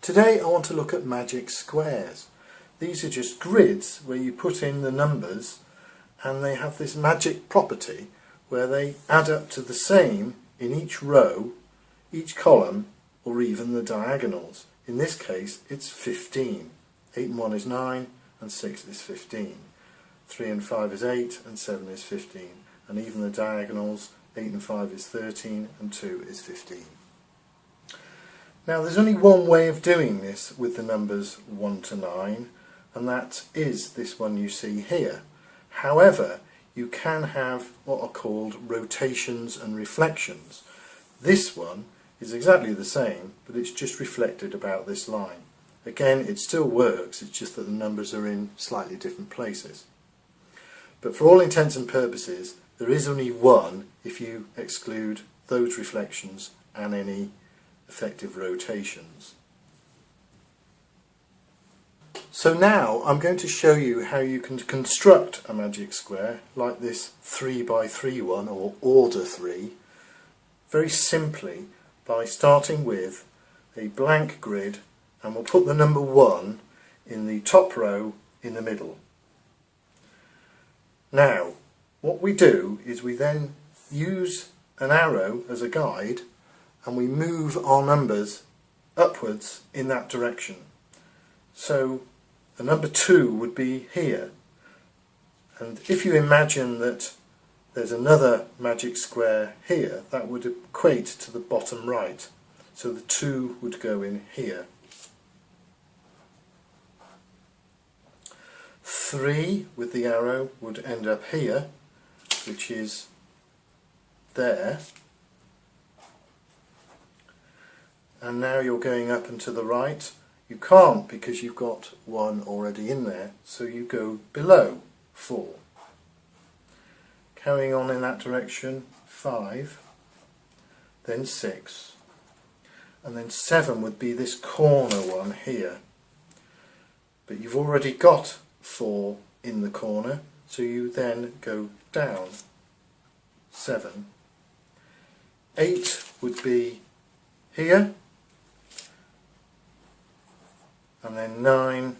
Today I want to look at magic squares. These are just grids where you put in the numbers and they have this magic property where they add up to the same in each row, each column, or even the diagonals. In this case it's 15. 8 and 1 is 9 and 6 is 15. 3 and 5 is 8 and 7 is 15. And even the diagonals, 8 and 5 is 13 and 2 is 15. Now there's only one way of doing this with the numbers 1 to 9, and that is this one you see here. However, you can have what are called rotations and reflections. This one is exactly the same, but it's just reflected about this line. Again, it still works, it's just that the numbers are in slightly different places. But for all intents and purposes, there is only one if you exclude those reflections and any effective rotations. So now I'm going to show you how you can construct a magic square like this 3 by 3 one, or order 3, very simply by starting with a blank grid, and we'll put the number 1 in the top row in the middle. Now what we do is we then use an arrow as a guide and we move our numbers upwards in that direction. So the number 2 would be here, and if you imagine that there's another magic square here, that would equate to the bottom right, so the 2 would go in here. 3 with the arrow would end up here, which is there. And now you're going up and to the right. You can't because you've got 1 already in there, so you go below 4. Carrying on in that direction, 5, then 6, and then 7 would be this corner one here. But you've already got 4 in the corner, so you then go down 7. 8 would be here, and then 9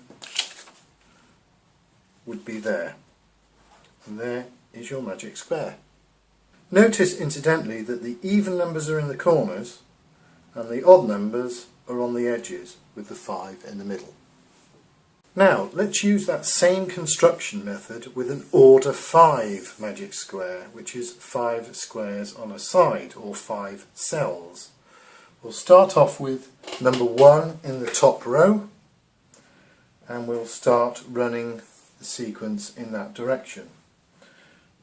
would be there, and there is your magic square. Notice incidentally that the even numbers are in the corners and the odd numbers are on the edges with the 5 in the middle. Now let's use that same construction method with an order 5 magic square, which is 5 squares on a side, or 5 cells. We'll start off with number 1 in the top row, and we'll start running the sequence in that direction.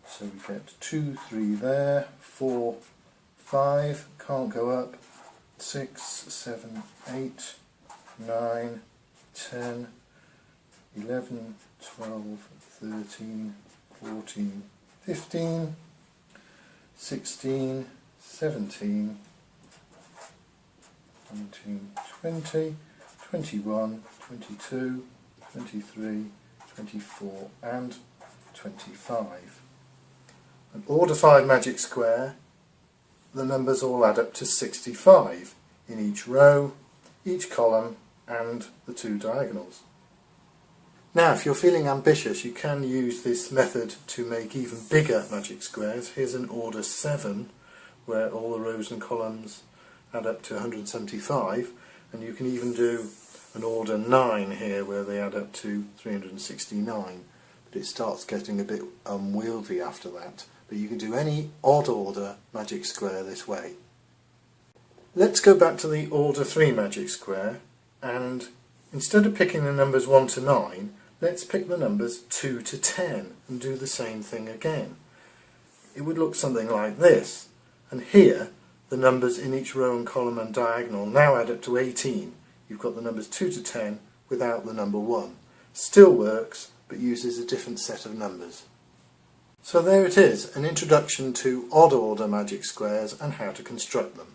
So we get 2, 3 there, 4, 5, can't go up, 6, 7, 8, 9, 10, 11, 12, 13, 14, 15, 16, 17, 19, 20, 21, 22, 23, 24 and 25. An order 5 magic square, the numbers all add up to 65 in each row, each column and the 2 diagonals. Now if you're feeling ambitious, you can use this method to make even bigger magic squares. Here's an order 7 where all the rows and columns add up to 175, and you can even do an order 9 here where they add up to 369, but it starts getting a bit unwieldy after that. But you can do any odd order magic square this way. Let's go back to the order 3 magic square, and instead of picking the numbers 1 to 9, let's pick the numbers 2 to 10 and do the same thing again. It would look something like this, and here the numbers in each row and column and diagonal now add up to 18. You've got the numbers 2 to 10 without the number 1. Still works, but uses a different set of numbers. So there it is, an introduction to odd order magic squares and how to construct them.